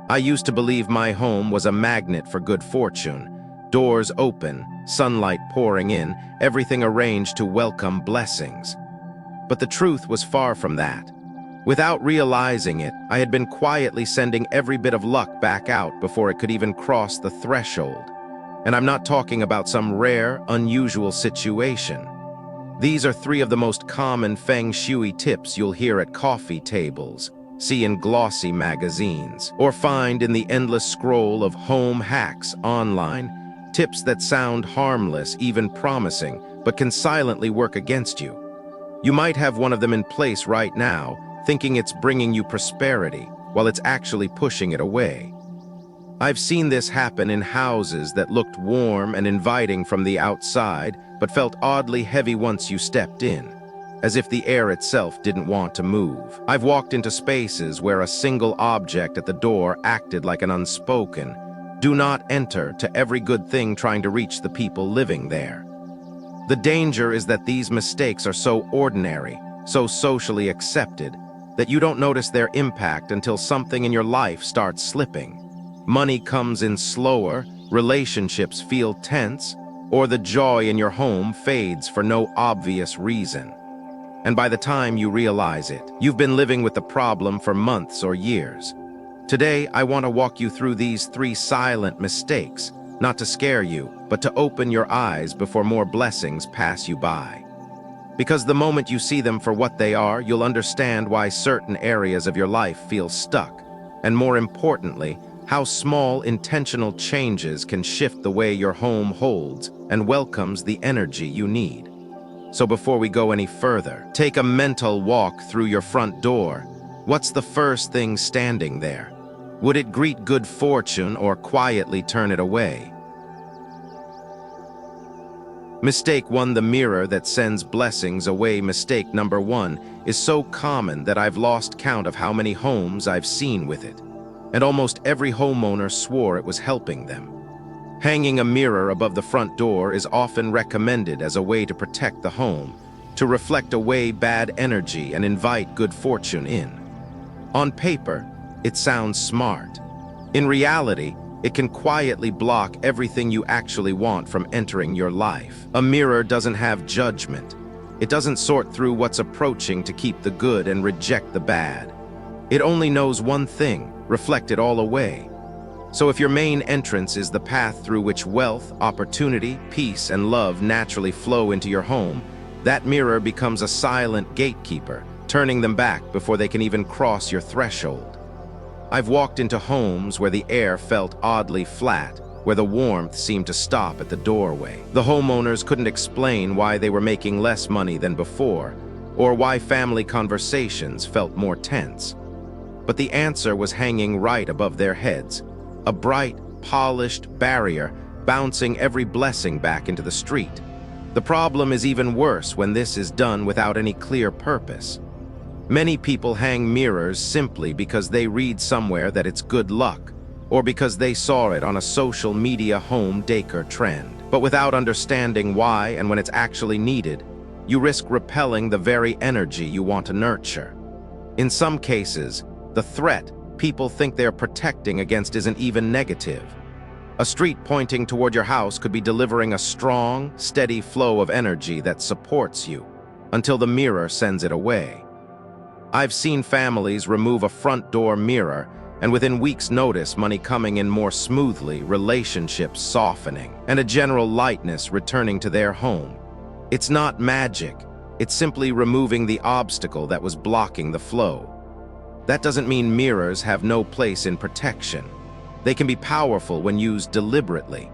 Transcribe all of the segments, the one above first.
I used to believe my home was a magnet for good fortune. Doors open, sunlight pouring in, everything arranged to welcome blessings. But the truth was far from that. Without realizing it, I had been quietly sending every bit of luck back out before it could even cross the threshold. And I'm not talking about some rare, unusual situation. These are three of the most common Feng Shui tips you'll hear at coffee tables, see in glossy magazines, or find in the endless scroll of home hacks online, tips that sound harmless, even promising, but can silently work against you. You might have one of them in place right now, thinking it's bringing you prosperity, while it's actually pushing it away. I've seen this happen in houses that looked warm and inviting from the outside, but felt oddly heavy once you stepped in, as if the air itself didn't want to move. I've walked into spaces where a single object at the door acted like an unspoken, "Do not enter" to every good thing trying to reach the people living there. The danger is that these mistakes are so ordinary, so socially accepted, that you don't notice their impact until something in your life starts slipping. Money comes in slower, relationships feel tense, or the joy in your home fades for no obvious reason. And by the time you realize it, you've been living with the problem for months or years. Today, I want to walk you through these three silent mistakes, not to scare you, but to open your eyes before more blessings pass you by. Because the moment you see them for what they are, you'll understand why certain areas of your life feel stuck, and more importantly, how small intentional changes can shift the way your home holds and welcomes the energy you need. So before we go any further, take a mental walk through your front door. What's the first thing standing there? Would it greet good fortune or quietly turn it away? Mistake 1, the mirror that sends blessings away. Mistake number 1 is so common that I've lost count of how many homes I've seen with it. And almost every homeowner swore it was helping them. Hanging a mirror above the front door is often recommended as a way to protect the home, to reflect away bad energy and invite good fortune in. On paper, it sounds smart. In reality, it can quietly block everything you actually want from entering your life. A mirror doesn't have judgment. It doesn't sort through what's approaching to keep the good and reject the bad. It only knows one thing: reflect it all away. So if your main entrance is the path through which wealth, opportunity, peace, and love naturally flow into your home, that mirror becomes a silent gatekeeper, turning them back before they can even cross your threshold. I've walked into homes where the air felt oddly flat, where the warmth seemed to stop at the doorway. The homeowners couldn't explain why they were making less money than before, or why family conversations felt more tense. But the answer was hanging right above their heads, a bright, polished barrier bouncing every blessing back into the street. The problem is even worse when this is done without any clear purpose. Many people hang mirrors simply because they read somewhere that it's good luck, or because they saw it on a social media home decor trend. But without understanding why and when it's actually needed, you risk repelling the very energy you want to nurture. In some cases, the threat people think they're protecting against isn't even negative. A street pointing toward your house could be delivering a strong, steady flow of energy that supports you, until the mirror sends it away. I've seen families remove a front door mirror, and within weeks notice money coming in more smoothly, relationships softening, and a general lightness returning to their home. It's not magic, it's simply removing the obstacle that was blocking the flow. That doesn't mean mirrors have no place in protection. They can be powerful when used deliberately.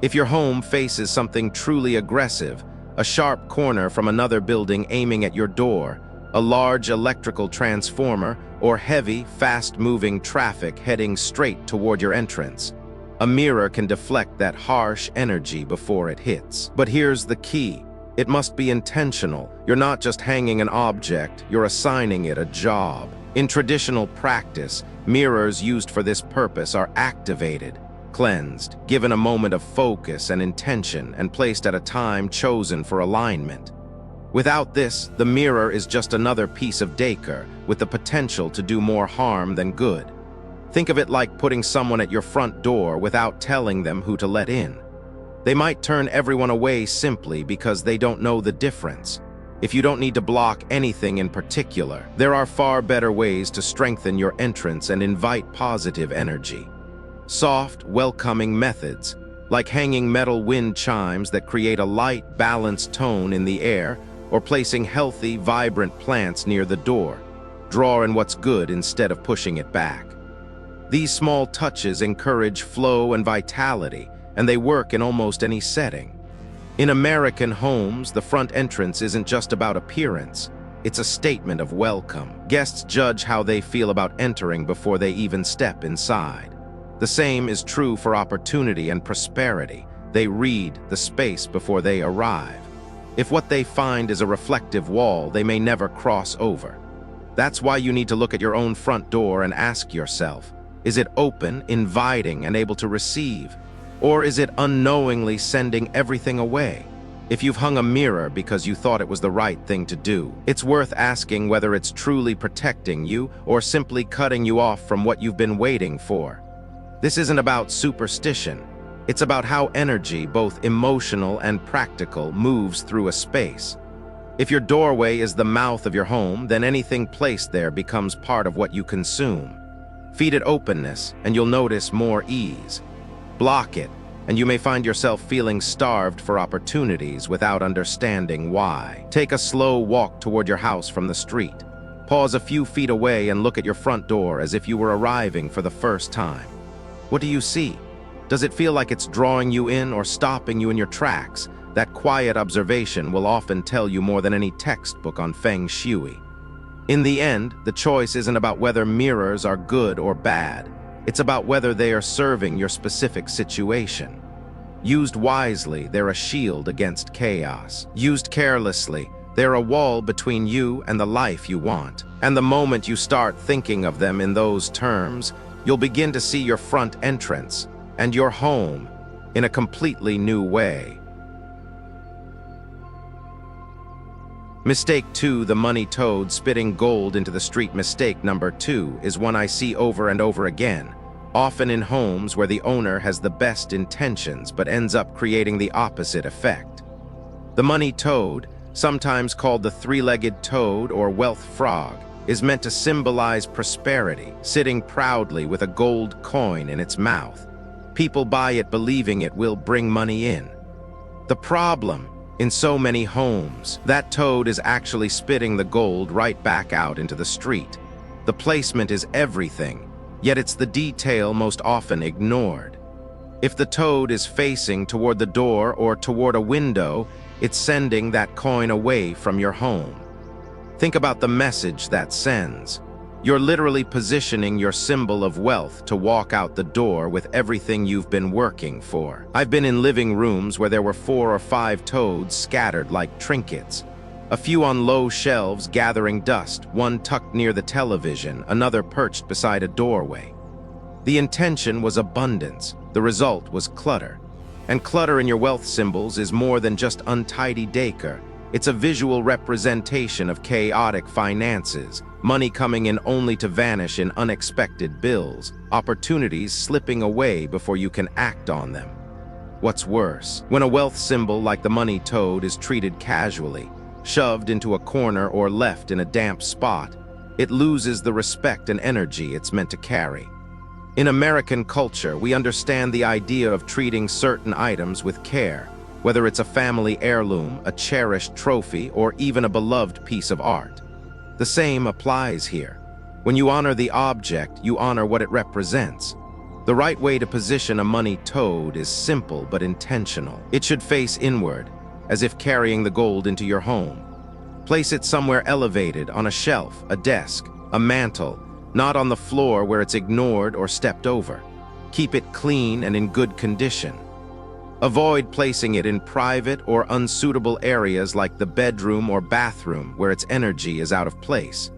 If your home faces something truly aggressive, a sharp corner from another building aiming at your door, a large electrical transformer, or heavy, fast-moving traffic heading straight toward your entrance, a mirror can deflect that harsh energy before it hits. But here's the key. It must be intentional. You're not just hanging an object, you're assigning it a job. In traditional practice, mirrors used for this purpose are activated, cleansed, given a moment of focus and intention, and placed at a time chosen for alignment. Without this, the mirror is just another piece of decor with the potential to do more harm than good. Think of it like putting someone at your front door without telling them who to let in. They might turn everyone away simply because they don't know the difference. If you don't need to block anything in particular, there are far better ways to strengthen your entrance and invite positive energy. Soft, welcoming methods, like hanging metal wind chimes that create a light, balanced tone in the air, or placing healthy, vibrant plants near the door, draw in what's good instead of pushing it back. These small touches encourage flow and vitality, and they work in almost any setting. In American homes, the front entrance isn't just about appearance. It's a statement of welcome. Guests judge how they feel about entering before they even step inside. The same is true for opportunity and prosperity. They read the space before they arrive. If what they find is a reflective wall, they may never cross over. That's why you need to look at your own front door and ask yourself, is it open, inviting, and able to receive? Or is it unknowingly sending everything away? If you've hung a mirror because you thought it was the right thing to do, it's worth asking whether it's truly protecting you or simply cutting you off from what you've been waiting for. This isn't about superstition. It's about how energy, both emotional and practical, moves through a space. If your doorway is the mouth of your home, then anything placed there becomes part of what you consume. Feed it openness, and you'll notice more ease. Block it, and you may find yourself feeling starved for opportunities without understanding why. Take a slow walk toward your house from the street. Pause a few feet away and look at your front door as if you were arriving for the first time. What do you see? Does it feel like it's drawing you in or stopping you in your tracks? That quiet observation will often tell you more than any textbook on Feng Shui. In the end, the choice isn't about whether mirrors are good or bad. It's about whether they are serving your specific situation. Used wisely, they're a shield against chaos. Used carelessly, they're a wall between you and the life you want. And the moment you start thinking of them in those terms, you'll begin to see your front entrance and your home in a completely new way. Mistake 2, the money toad spitting gold into the street. Mistake number 2 is one I see over and over again, often in homes where the owner has the best intentions but ends up creating the opposite effect. The money toad, sometimes called the three-legged toad or wealth frog, is meant to symbolize prosperity, sitting proudly with a gold coin in its mouth. People buy it believing it will bring money in. The problem, in so many homes, that toad is actually spitting the gold right back out into the street. The placement is everything, yet it's the detail most often ignored. If the toad is facing toward the door or toward a window, it's sending that coin away from your home. Think about the message that sends. You're literally positioning your symbol of wealth to walk out the door with everything you've been working for. I've been in living rooms where there were 4 or 5 toads scattered like trinkets. A few on low shelves gathering dust, one tucked near the television, another perched beside a doorway. The intention was abundance. The result was clutter. And clutter in your wealth symbols is more than just untidy decor. It's a visual representation of chaotic finances, money coming in only to vanish in unexpected bills, opportunities slipping away before you can act on them. What's worse, when a wealth symbol like the money toad is treated casually, shoved into a corner or left in a damp spot, it loses the respect and energy it's meant to carry. In American culture, we understand the idea of treating certain items with care, whether it's a family heirloom, a cherished trophy, or even a beloved piece of art. The same applies here. When you honor the object, you honor what it represents. The right way to position a money toad is simple but intentional. It should face inward, as if carrying the gold into your home. Place it somewhere elevated, on a shelf, a desk, a mantle, not on the floor where it's ignored or stepped over. Keep it clean and in good condition. Avoid placing it in private or unsuitable areas like the bedroom or bathroom where its energy is out of place.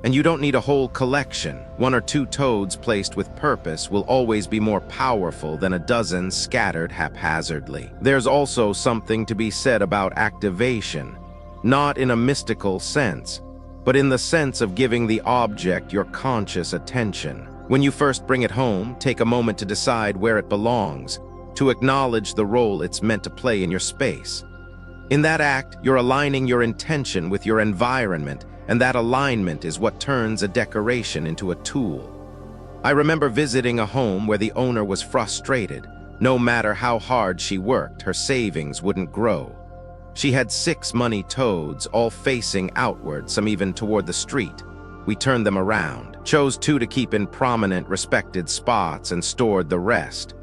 And you don't need a whole collection. 1 or 2 toads placed with purpose will always be more powerful than a dozen scattered haphazardly. There's also something to be said about activation, not in a mystical sense, but in the sense of giving the object your conscious attention. When you first bring it home, take a moment to decide where it belongs, to acknowledge the role it's meant to play in your space. In that act, you're aligning your intention with your environment, and that alignment is what turns a decoration into a tool. I remember visiting a home where the owner was frustrated. No matter how hard she worked, her savings wouldn't grow. She had 6 money toads, all facing outward, some even toward the street. We turned them around, chose 2 to keep in prominent, respected spots, and stored the rest.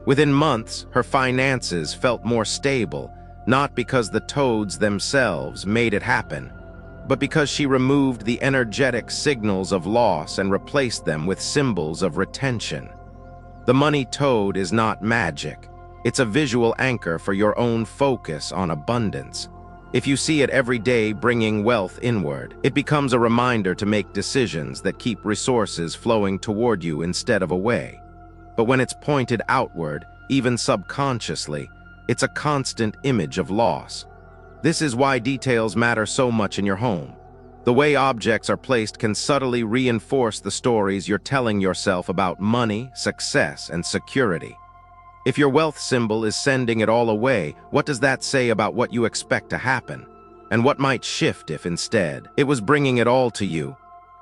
Within months, her finances felt more stable, not because the toads themselves made it happen, but because she removed the energetic signals of loss and replaced them with symbols of retention. The money toad is not magic. It's a visual anchor for your own focus on abundance. If you see it every day bringing wealth inward, it becomes a reminder to make decisions that keep resources flowing toward you instead of away. But when it's pointed outward, even subconsciously, it's a constant image of loss. This is why details matter so much in your home. The way objects are placed can subtly reinforce the stories you're telling yourself about money, success, and security. If your wealth symbol is sending it all away, what does that say about what you expect to happen? And what might shift if instead it was bringing it all to you?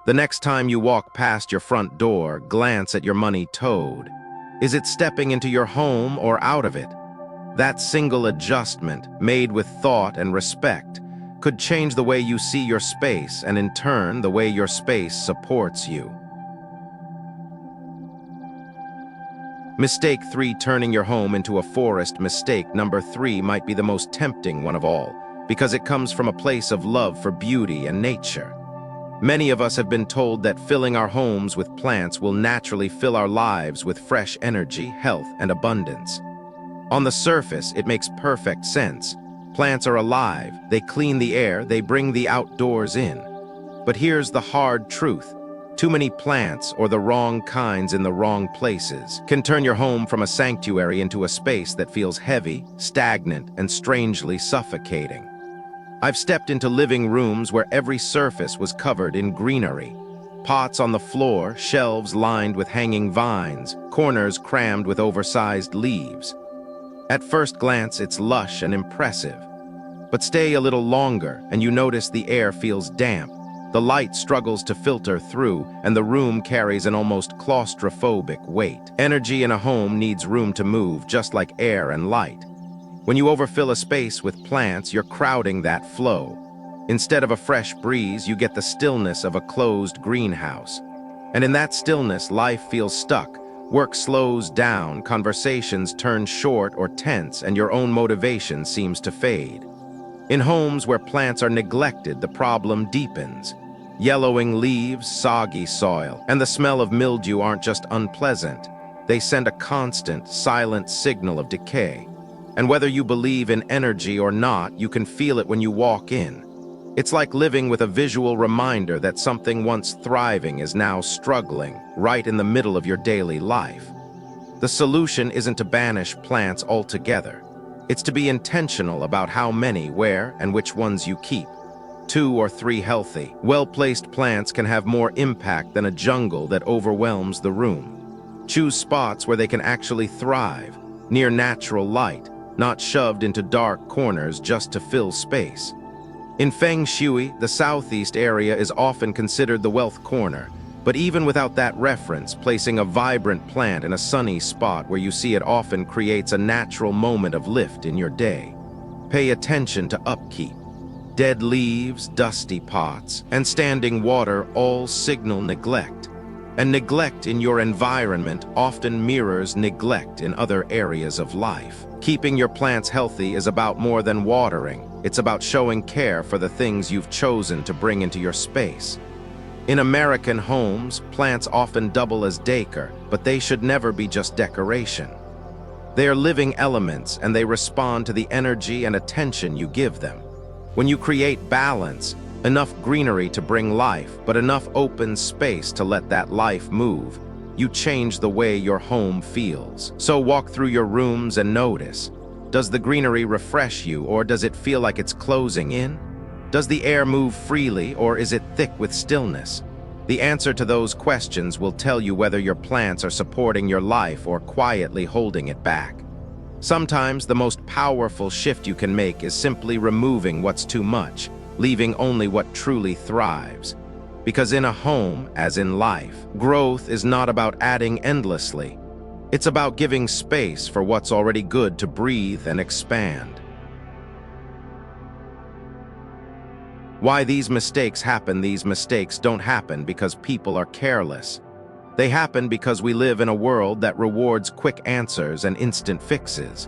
The next time you walk past your front door, glance at your money toad. Is it stepping into your home or out of it? That single adjustment, made with thought and respect, could change the way you see your space and, in turn, the way your space supports you. Mistake 3: turning your home into a forest. Mistake number 3 might be the most tempting one of all, because it comes from a place of love for beauty and nature. Many of us have been told that filling our homes with plants will naturally fill our lives with fresh energy, health, and abundance. On the surface, it makes perfect sense. Plants are alive, they clean the air, they bring the outdoors in. But here's the hard truth. Too many plants, or the wrong kinds in the wrong places, can turn your home from a sanctuary into a space that feels heavy, stagnant, and strangely suffocating. I've stepped into living rooms where every surface was covered in greenery. Pots on the floor, shelves lined with hanging vines, corners crammed with oversized leaves. At first glance, it's lush and impressive. But stay a little longer, and you notice the air feels damp. The light struggles to filter through, and the room carries an almost claustrophobic weight. Energy in a home needs room to move, just like air and light. When you overfill a space with plants, you're crowding that flow. Instead of a fresh breeze, you get the stillness of a closed greenhouse. And in that stillness, life feels stuck. Work slows down, conversations turn short or tense, and your own motivation seems to fade. In homes where plants are neglected, the problem deepens. Yellowing leaves, soggy soil, and the smell of mildew aren't just unpleasant. They send a constant, silent signal of decay. And whether you believe in energy or not, you can feel it when you walk in. It's like living with a visual reminder that something once thriving is now struggling, right in the middle of your daily life. The solution isn't to banish plants altogether. It's to be intentional about how many, where, and which ones you keep. 2 or 3 healthy, well-placed plants can have more impact than a jungle that overwhelms the room. Choose spots where they can actually thrive, near natural light, not shoved into dark corners just to fill space. In Feng Shui, the southeast area is often considered the wealth corner, but even without that reference, placing a vibrant plant in a sunny spot where you see it often creates a natural moment of lift in your day. Pay attention to upkeep. Dead leaves, dusty pots, and standing water all signal neglect. And neglect in your environment often mirrors neglect in other areas of life. Keeping your plants healthy is about more than watering. It's about showing care for the things you've chosen to bring into your space. In American homes, plants often double as decor, but they should never be just decoration. They are living elements, and they respond to the energy and attention you give them. When you create balance, enough greenery to bring life, but enough open space to let that life move, you change the way your home feels. So walk through your rooms and notice. Does the greenery refresh you, or does it feel like it's closing in? Does the air move freely, or is it thick with stillness? The answer to those questions will tell you whether your plants are supporting your life or quietly holding it back. Sometimes the most powerful shift you can make is simply removing what's too much, leaving only what truly thrives. Because in a home, as in life, growth is not about adding endlessly. It's about giving space for what's already good to breathe and expand. Why these mistakes happen? These mistakes don't happen because people are careless. They happen because we live in a world that rewards quick answers and instant fixes.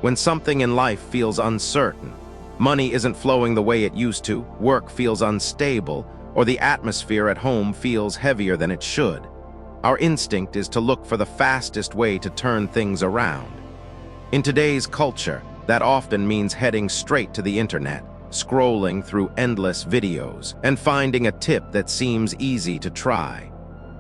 When something in life feels uncertain, money isn't flowing the way it used to, work feels unstable, or the atmosphere at home feels heavier than it should, our instinct is to look for the fastest way to turn things around. In today's culture, that often means heading straight to the internet, scrolling through endless videos, and finding a tip that seems easy to try.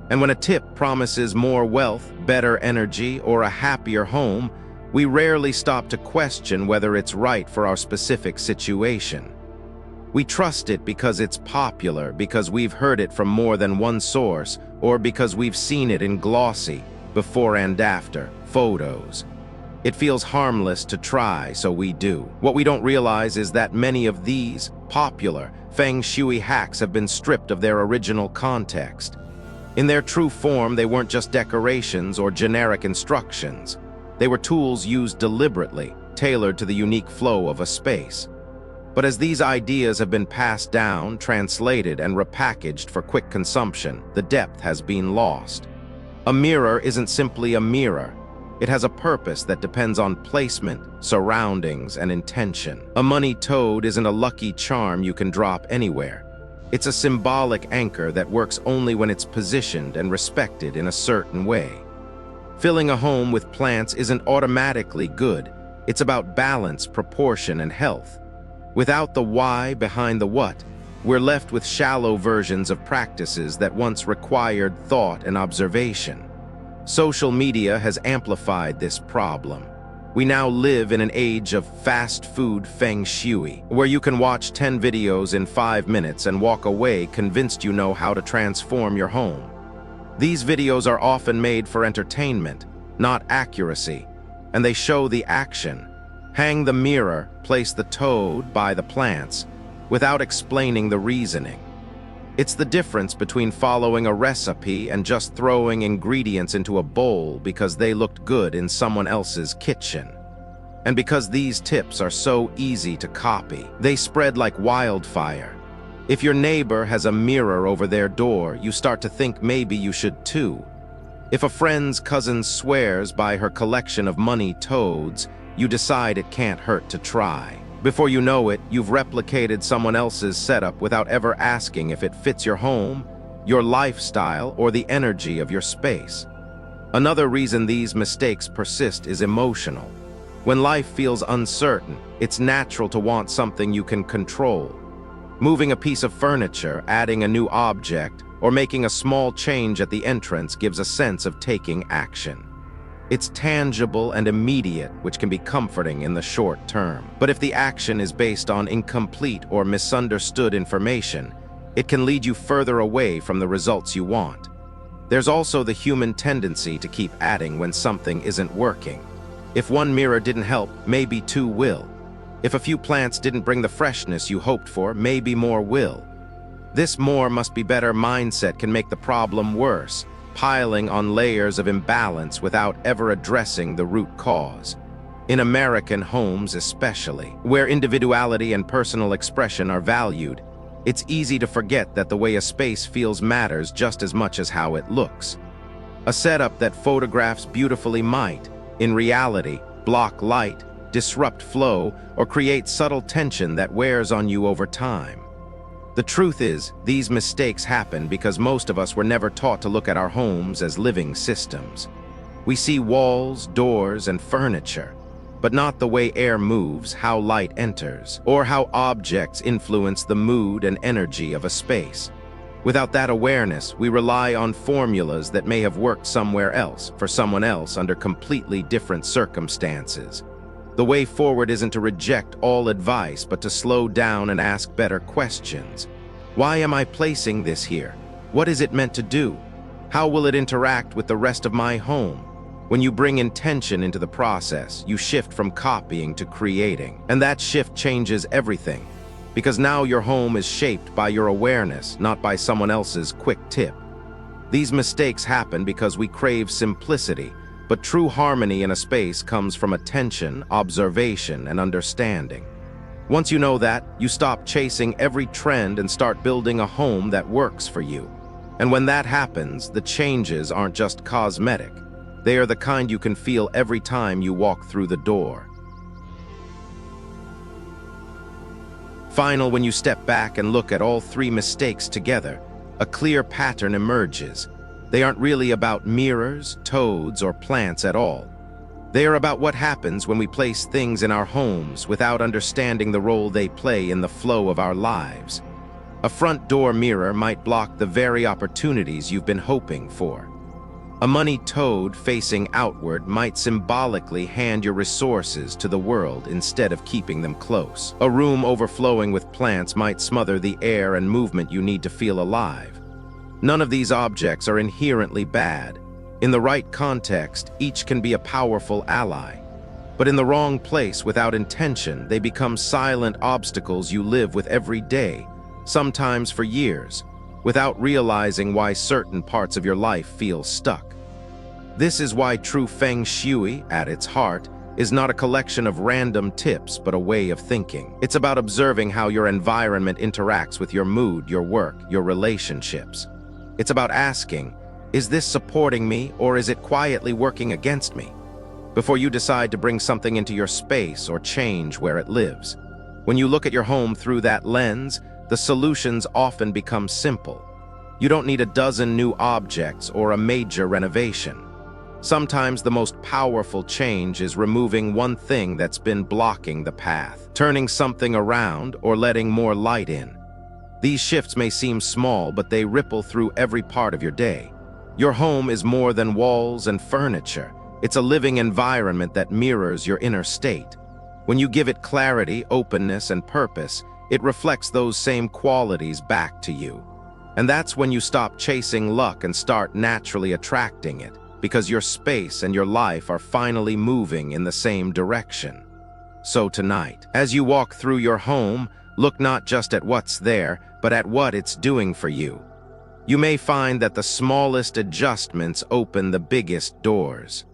And when a tip promises more wealth, better energy, or a happier home, we rarely stop to question whether it's right for our specific situation. We trust it because it's popular, because we've heard it from more than one source, or because we've seen it in glossy, before and after, photos. It feels harmless to try, so we do. What we don't realize is that many of these popular Feng Shui hacks have been stripped of their original context. In their true form, they weren't just decorations or generic instructions. They were tools used deliberately, tailored to the unique flow of a space. But as these ideas have been passed down, translated, and repackaged for quick consumption, the depth has been lost. A mirror isn't simply a mirror. It has a purpose that depends on placement, surroundings, and intention. A money toad isn't a lucky charm you can drop anywhere. It's a symbolic anchor that works only when it's positioned and respected in a certain way. Filling a home with plants isn't automatically good. It's about balance, proportion, and health. Without the why behind the what, we're left with shallow versions of practices that once required thought and observation. Social media has amplified this problem. We now live in an age of fast food Feng Shui, where you can watch 10 videos in 5 minutes and walk away convinced you know how to transform your home. These videos are often made for entertainment, not accuracy, and they show the action. Hang the mirror, place the toad, buy the plants, without explaining the reasoning. It's the difference between following a recipe and just throwing ingredients into a bowl because they looked good in someone else's kitchen. And because these tips are so easy to copy, they spread like wildfire. If your neighbor has a mirror over their door, you start to think maybe you should too. If a friend's cousin swears by her collection of money toads, you decide it can't hurt to try. Before you know it, you've replicated someone else's setup without ever asking if it fits your home, your lifestyle, or the energy of your space. Another reason these mistakes persist is emotional. When life feels uncertain, it's natural to want something you can control. Moving a piece of furniture, adding a new object, or making a small change at the entrance gives a sense of taking action. It's tangible and immediate, which can be comforting in the short term. But if the action is based on incomplete or misunderstood information, it can lead you further away from the results you want. There's also the human tendency to keep adding when something isn't working. If one mirror didn't help, maybe two will. If a few plants didn't bring the freshness you hoped for, maybe more will. This more must be better mindset can make the problem worse, piling on layers of imbalance without ever addressing the root cause. In American homes especially, where individuality and personal expression are valued, it's easy to forget that the way a space feels matters just as much as how it looks. A setup that photographs beautifully might, in reality, block light, disrupt flow, or create subtle tension that wears on you over time. The truth is, these mistakes happen because most of us were never taught to look at our homes as living systems. We see walls, doors, and furniture, but not the way air moves, how light enters, or how objects influence the mood and energy of a space. Without that awareness, we rely on formulas that may have worked somewhere else, for someone else under completely different circumstances. The way forward isn't to reject all advice, but to slow down and ask better questions. Why am I placing this here? What is it meant to do? How will it interact with the rest of my home? When you bring intention into the process, you shift from copying to creating. And that shift changes everything. Because now your home is shaped by your awareness, not by someone else's quick tip. These mistakes happen because we crave simplicity, but true harmony in a space comes from attention, observation, and understanding. Once you know that, you stop chasing every trend and start building a home that works for you. And when that happens, the changes aren't just cosmetic. They are the kind you can feel every time you walk through the door. Finally, when you step back and look at all three mistakes together, a clear pattern emerges. They aren't really about mirrors, toads, or plants at all. They are about what happens when we place things in our homes without understanding the role they play in the flow of our lives. A front door mirror might block the very opportunities you've been hoping for. A money toad facing outward might symbolically hand your resources to the world instead of keeping them close. A room overflowing with plants might smother the air and movement you need to feel alive. None of these objects are inherently bad. In the right context, each can be a powerful ally. But in the wrong place without intention, they become silent obstacles you live with every day, sometimes for years, without realizing why certain parts of your life feel stuck. This is why true Feng Shui, at its heart, is not a collection of random tips but a way of thinking. It's about observing how your environment interacts with your mood, your work, your relationships. It's about asking, is this supporting me or is it quietly working against me? Before you decide to bring something into your space or change where it lives. When you look at your home through that lens, the solutions often become simple. You don't need a dozen new objects or a major renovation. Sometimes the most powerful change is removing one thing that's been blocking the path, turning something around or letting more light in. These shifts may seem small, but they ripple through every part of your day. Your home is more than walls and furniture. It's a living environment that mirrors your inner state. When you give it clarity, openness, and purpose, it reflects those same qualities back to you. And that's when you stop chasing luck and start naturally attracting it, because your space and your life are finally moving in the same direction. So tonight, as you walk through your home, look not just at what's there, but at what it's doing for you. You may find that the smallest adjustments open the biggest doors.